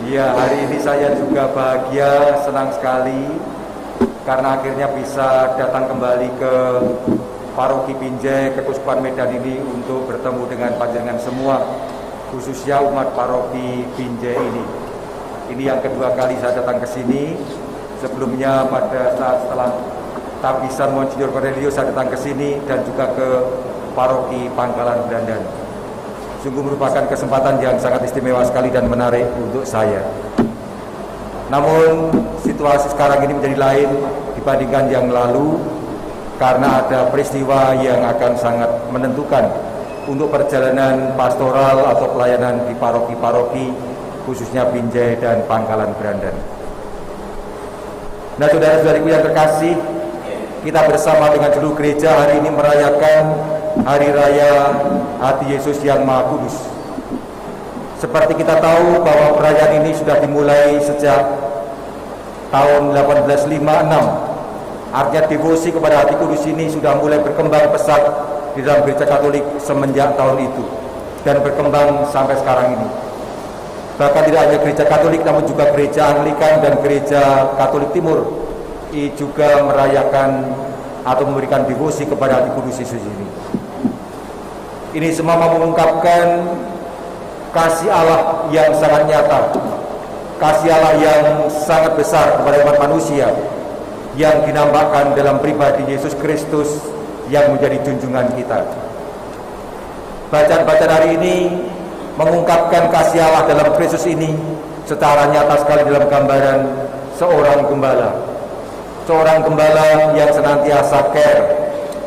Ya, hari ini saya juga bahagia, senang sekali karena akhirnya bisa datang kembali ke Paroki Pinjai Keuskupan Medan ini untuk bertemu dengan panjenengan semua, khususnya umat Paroki Pinjai ini. Ini yang kedua kali saya datang ke sini. Sebelumnya pada saat setelah tabisan Monsinyur Cornelius saya datang ke sini dan juga ke Paroki Pangkalan Brandan. Sungguh merupakan kesempatan yang sangat istimewa sekali dan menarik untuk saya. Namun situasi sekarang ini menjadi lain dibandingkan yang lalu karena ada peristiwa yang akan sangat menentukan untuk perjalanan pastoral atau pelayanan di paroki-paroki khususnya Pinjai dan Pangkalan Brandan. Nah, saudara-saudariku yang terkasih, kita bersama dengan seluruh gereja hari ini merayakan Hari Raya Hati Yesus yang Maha Kudus. Seperti kita tahu bahwa perayaan ini sudah dimulai sejak tahun 1856. Artinya devosi kepada Hati Kudus ini sudah mulai berkembang pesat di dalam gereja Katolik semenjak tahun itu dan berkembang sampai sekarang ini. Bahkan tidak hanya gereja Katolik namun juga gereja Anglikan dan gereja Katolik Timur juga merayakan atau memberikan devosi kepada Hati Kudus Yesus ini. Ini semua mengungkapkan kasih Allah yang sangat nyata, kasih Allah yang sangat besar kepada umat manusia, yang dinampakkan dalam pribadi Yesus Kristus yang menjadi junjungan kita. Bacaan-bacaan hari ini mengungkapkan kasih Allah dalam Kristus ini secara nyata sekali dalam gambaran seorang gembala. Seorang gembala yang senantiasa care,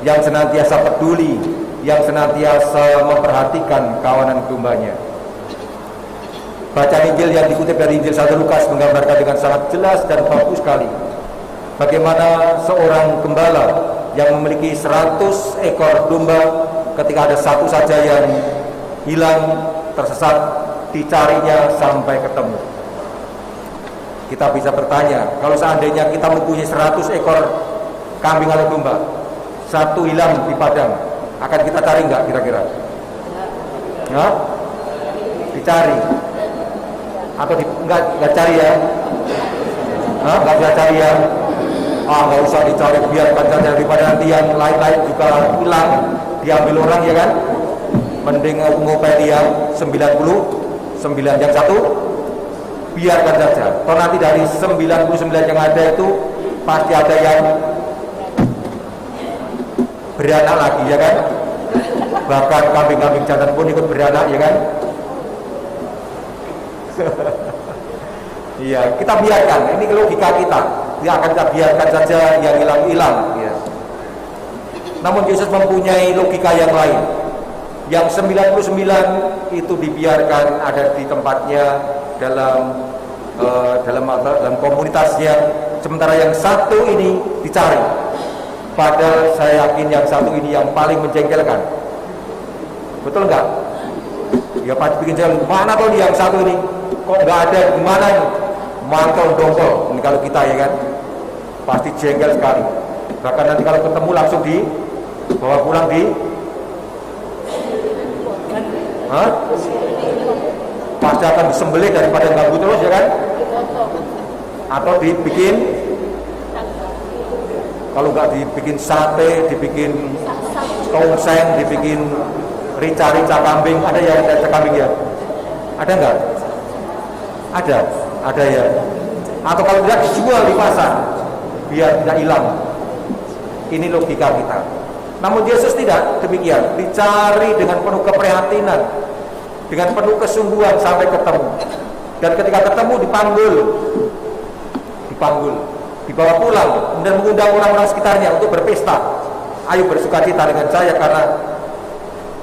yang senantiasa peduli, yang senantiasa memperhatikan kawanan dombanya. Bacaan Injil yang dikutip dari Injil Santo Lukas menggambarkan dengan sangat jelas dan bagus sekali bagaimana seorang gembala yang memiliki 100 ekor domba, ketika ada satu saja yang hilang, tersesat, dicarinya sampai ketemu. Kita bisa bertanya, kalau seandainya kita mempunyai 100 ekor kambing atau domba, satu hilang di padang, akan kita cari nggak kira-kira? Ya? Dicari? Atau nggak cari ya? Nggak bisa cari ya? Nggak usah dicari, biarkan saja daripada nanti yang lain-lain juga hilang, diambil orang ya kan? Mending ngopeni yang 99 yang satu, biarkan saja. Toh nanti dari 99 yang ada itu pasti ada yang beranak lagi ya kan? Bahkan kambing-kambing jantan pun ikut beranak ya kan? Iya, kita biarkan. Ini logika kita. Ya akan kita biarkan saja yang hilang-hilang ya. Namun Yesus mempunyai logika yang lain. Yang 99 itu dibiarkan ada di tempatnya dalam komunitasnya, sementara yang satu ini dicari. Padahal saya yakin yang satu ini yang paling menjengkelkan. Betul enggak? Ya pasti bikin jalan, mana tuh yang satu ini? Kok enggak ada, gimana ini? Mantol dongkol, ini kalau kita ya kan? Pasti jengkel sekali. Bahkan nanti kalau ketemu langsung bawa pulang pasti akan disembelih daripada ganggu terus ya kan? Atau dibikin, kalau nggak dibikin sate, dibikin tongseng, dibikin rica-rica kambing. Ada ya rica kambing ya? Ada nggak? Ada ya. Atau kalau tidak dijual di pasar biar tidak hilang. Ini logika kita. Namun Yesus tidak demikian, dicari dengan penuh keprihatinan, dengan penuh kesungguhan sampai ketemu. Dan ketika ketemu dipanggul, dibawa pulang, dan mengundang orang-orang sekitarnya untuk berpesta. Ayo bersukacita dengan saya karena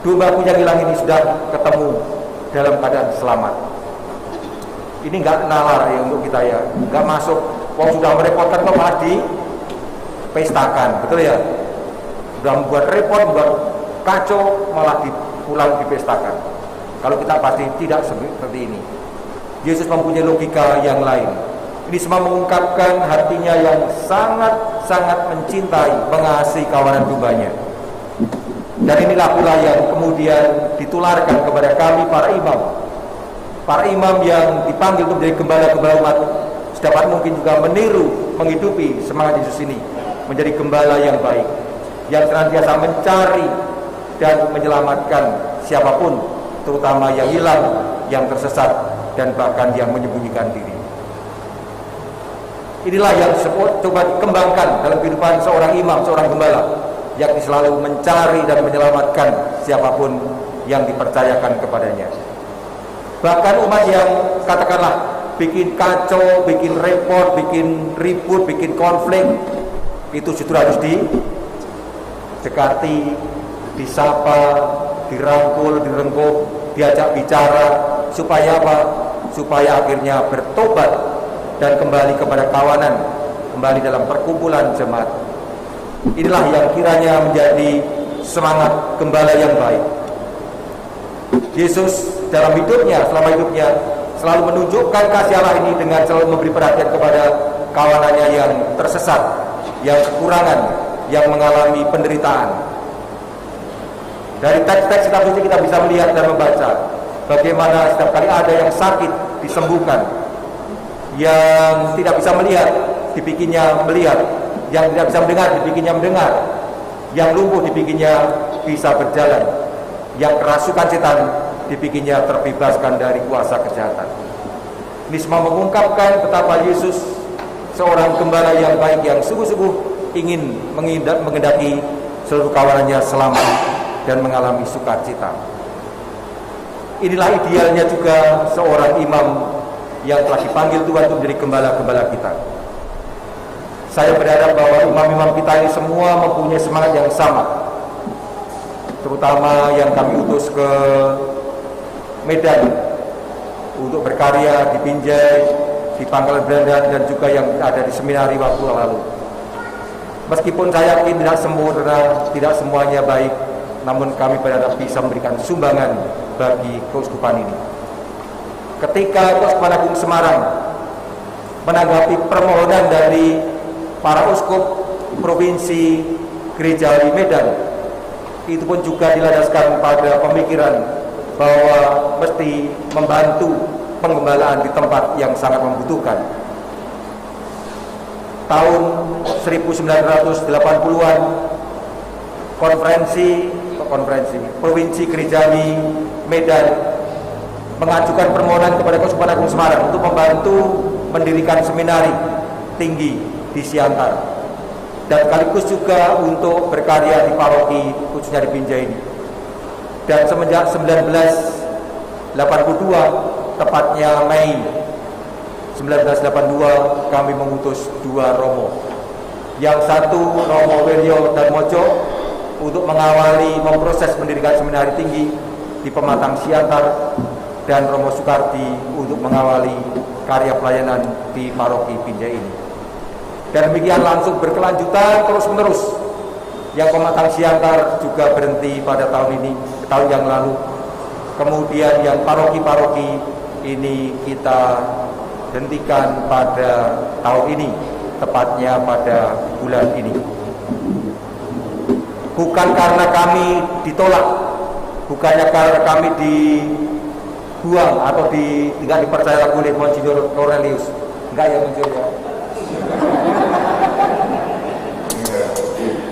dombaku yang hilang ini sudah ketemu dalam keadaan selamat. Ini enggak nalar ya untuk kita ya, enggak masuk. Wong sudah merepotkan kok malah dipestakan, betul ya? Sudah membuat repot, membuat kacau, malah pulang dipestakan. Kalau kita pasti tidak seperti ini. Yesus mempunyai logika yang lain. Ini semua mengungkapkan hatinya yang sangat-sangat mencintai, mengasihi kawanan dombanya. Dan inilah pula yang kemudian ditularkan kepada kami para imam. para imam yang dipanggil untuk menjadi gembala-gembala umat sedapat mungkin juga meniru, menghidupi semangat Yesus ini, menjadi gembala yang baik, yang senantiasa mencari dan menyelamatkan siapapun, terutama yang hilang, yang tersesat, dan bahkan yang menyembunyikan diri. Inilah yang coba dikembangkan dalam kehidupan seorang imam, seorang gembala, yakni selalu mencari dan menyelamatkan siapapun yang dipercayakan kepadanya. Bahkan umat yang katakanlah bikin kacau, bikin repot, bikin ribut, bikin konflik, itu justru harus didekati, disapa, dirangkul, direngkuh, diajak bicara, supaya apa? Supaya akhirnya bertobat dan kembali kepada kawanan, kembali dalam perkumpulan jemaat. Inilah yang kiranya menjadi semangat gembala yang baik. Yesus dalam hidupnya, selama hidupnya, selalu menunjukkan kasih Allah ini dengan selalu memberi perhatian kepada kawanannya yang tersesat, yang kekurangan, yang mengalami penderitaan. Dari teks-teks kitab suci kita bisa melihat dan membaca bagaimana setiap kali ada yang sakit disembuhkan, yang tidak bisa melihat dibikinnya melihat, yang tidak bisa mendengar dibikinnya mendengar, yang lumpuh dibikinnya bisa berjalan, yang kerasukan setan dibikinnya terbebaskan dari kuasa kejahatan. Ini semua mengungkapkan betapa Yesus seorang gembala yang baik, yang sungguh-sungguh ingin mengendaki seluruh kawanannya selamat dan mengalami sukacita. Inilah idealnya juga seorang imam yang telah dipanggil Tuhan untuk menjadi gembala-gembala kita. Saya berharap bahwa imam-imam kita ini semua mempunyai semangat yang sama, terutama yang kami utus ke Medan untuk berkarya di Binjai, di Pangkalan Berandan, dan juga yang ada di seminari waktu lalu. Meskipun saya yakin tidak sempurna, tidak semuanya baik, namun kami berharap bisa memberikan sumbangan bagi keuskupan ini. Ketika Keuskupan Agung Semarang menanggapi permohonan dari para uskup Provinsi Gerejawi Medan, itu pun juga dilandaskan pada pemikiran bahwa mesti membantu penggembalaan di tempat yang sangat membutuhkan. Tahun 1980-an konferensi Provinsi Gerejawi Medan mengajukan permohonan kepada Keuskupan Agung Semarang untuk membantu mendirikan seminari tinggi di Siantar, dan sekaligus juga untuk berkarya di paroki khususnya di Binjai ini. Dan semenjak 1982, tepatnya Mei 1982, kami mengutus 2 romo. Yang satu Romo Wiryo Darmojo untuk mengawali memproses mendirikan seminari tinggi di Pematang Siantar, dan Romo Soekardi untuk mengawali karya pelayanan di paroki Binjai ini. Dan demikian langsung berkelanjutan terus-menerus. Yang Pematang Siantar juga berhenti pada tahun ini, tahun yang lalu. Kemudian yang paroki-paroki ini kita hentikan pada tahun ini, tepatnya pada bulan ini. Bukan karena kami ditolak, bukannya karena kami dibuang atau tidak dipercaya oleh Monsignor Cornelius. Enggak ya, Monsignor ya?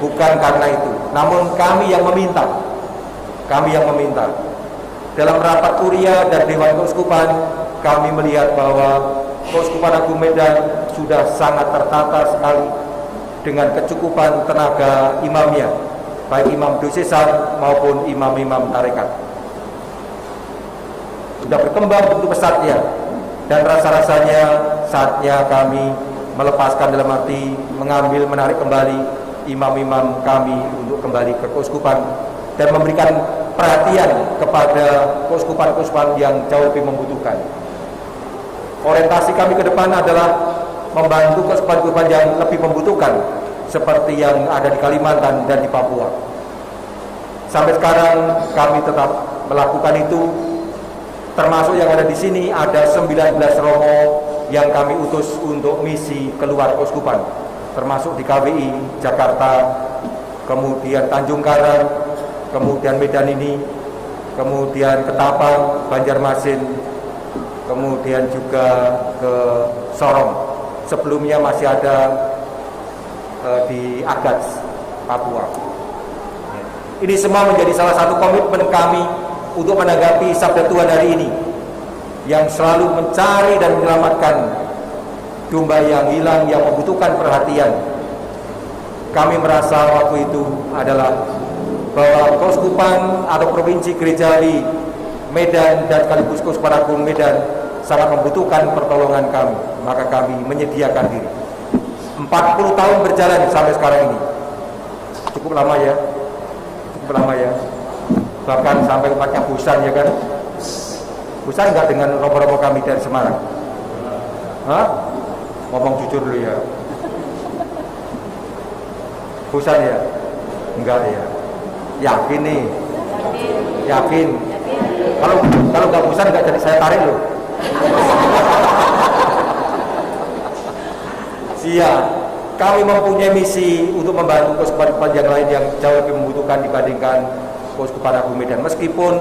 Bukan karena itu, namun kami yang meminta. Dalam rapat kuria dan Dewan Keuskupan, kami melihat bahwa Keuskupan Agung Medan sudah sangat tertata sekali dengan kecukupan tenaga imamnya, baik imam diosesan maupun imam-imam tarekat. Sudah berkembang begitu pesatnya, dan rasa-rasanya saatnya kami melepaskan, dalam arti menarik kembali imam-imam kami untuk kembali ke keuskupan dan memberikan perhatian kepada keuskupan-keuskupan yang jauh lebih membutuhkan. Orientasi kami ke depan adalah membantu keuskupan-keuskupan yang lebih membutuhkan, seperti yang ada di Kalimantan dan di Papua. Sampai sekarang kami tetap melakukan itu, termasuk yang ada di sini ada 19 romo yang kami utus untuk misi keluar keuskupan, termasuk di KBI Jakarta, kemudian Tanjung Karang, kemudian Medan ini, kemudian Ketapang, Banjarmasin, kemudian juga ke Sorong. Sebelumnya masih ada di Agats, Papua. Ini semua menjadi salah satu komitmen kami untuk menanggapi sabda Tuhan hari ini, yang selalu mencari dan menyelamatkan domba yang hilang, yang membutuhkan perhatian. Kami merasa waktu itu adalah bahwa Keuskupan atau Provinsi Gerejawi Medan dan sekaligus Keuskupan Agung Medan sangat membutuhkan pertolongan kami, maka kami menyediakan diri. 40 tahun berjalan sampai sekarang ini. Cukup lama ya. Cukup lama ya. Bahkan sampai tempatnya bosan ya kan. Bosan enggak dengan romo-romo kami dari Semarang? Hah? Ngomong jujur dulu ya. Bosan ya? Enggak ya. Yakin nih. Yakin. Kalau nggak bosan nggak jadi saya tarik loh. Siap. Kami mempunyai misi untuk membantu keuskupan yang lain yang jauh lebih membutuhkan dibandingkan Keuskupan Agung Medan. Meskipun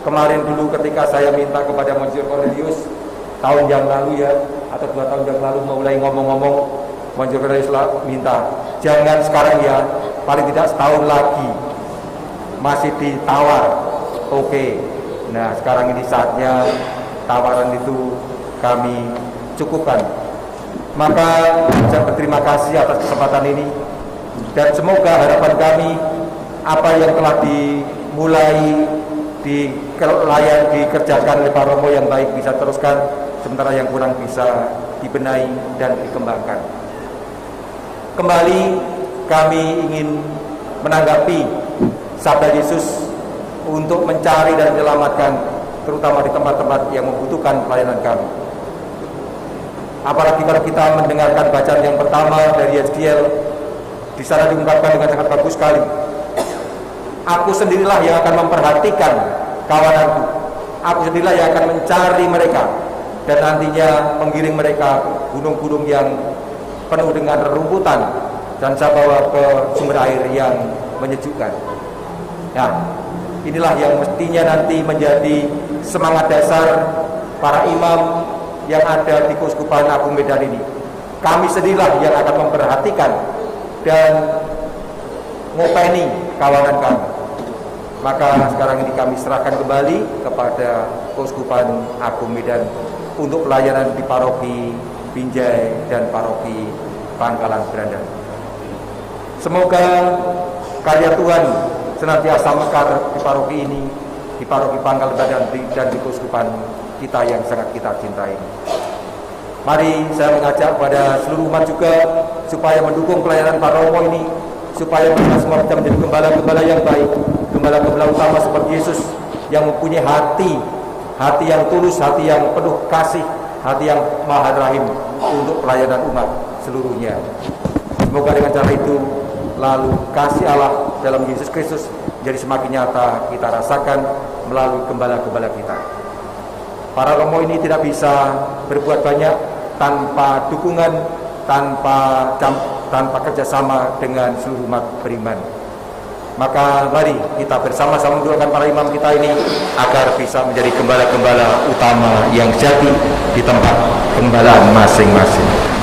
kemarin dulu ketika saya minta kepada Monsignor Cornelius tahun yang lalu ya, atau 2 tahun yang lalu mulai ngomong-ngomong, Monsignor Cornelius minta jangan sekarang ya, paling tidak setahun lagi. Masih ditawar. Oke. Nah sekarang ini saatnya tawaran itu kami cukupkan. Maka saya berterima kasih atas kesempatan ini, dan semoga harapan kami apa yang telah dimulai dikerjakan oleh Pak Romo yang baik bisa teruskan, sementara yang kurang bisa dibenahi dan dikembangkan. Kembali kami ingin menanggapi sabda Yesus untuk mencari dan menyelamatkan, terutama di tempat-tempat yang membutuhkan pelayanan kami. Apalagi kalau kita mendengarkan bacaan yang pertama dari Yeskiel, di sana diungkapkan dengan sangat bagus sekali. Aku sendirilah yang akan memperhatikan kawananku. Aku sendirilah yang akan mencari mereka dan nantinya menggiring mereka ke gunung-gunung yang penuh dengan rerumputan, dan saya bawa ke sumber air yang menyejukkan. Nah, inilah yang mestinya nanti menjadi semangat dasar para imam yang ada di Keuskupan Agung Medan ini. Kami sendirilah yang akan memperhatikan dan ngopeni kawanan kami. Maka sekarang ini kami serahkan kembali kepada Keuskupan Agung Medan untuk pelayanan di paroki Binjai dan paroki Pangkalan Berandan. Semoga karya Tuhan senantiasa mekar di paroki ini, di paroki Pangkalan Berandan dan di Keuskupan kita yang sangat kita cintai. Mari saya mengajak pada seluruh umat juga supaya mendukung pelayanan Pak Romo ini, supaya kita semua bisa menjadi gembala-gembala yang baik, gembala-gembala utama seperti Yesus yang mempunyai hati yang tulus, hati yang penuh kasih, hati yang maha rahim untuk pelayanan umat seluruhnya. Semoga dengan cara itu lalu kasih Allah dalam Yesus Kristus jadi semakin nyata kita rasakan melalui gembala-gembala kita. Para Romo ini tidak bisa berbuat banyak tanpa dukungan, tanpa kerjasama dengan seluruh umat beriman. Maka mari kita bersama-sama mendoakan para imam kita ini agar bisa menjadi gembala-gembala utama yang jadi di tempat gembala masing-masing.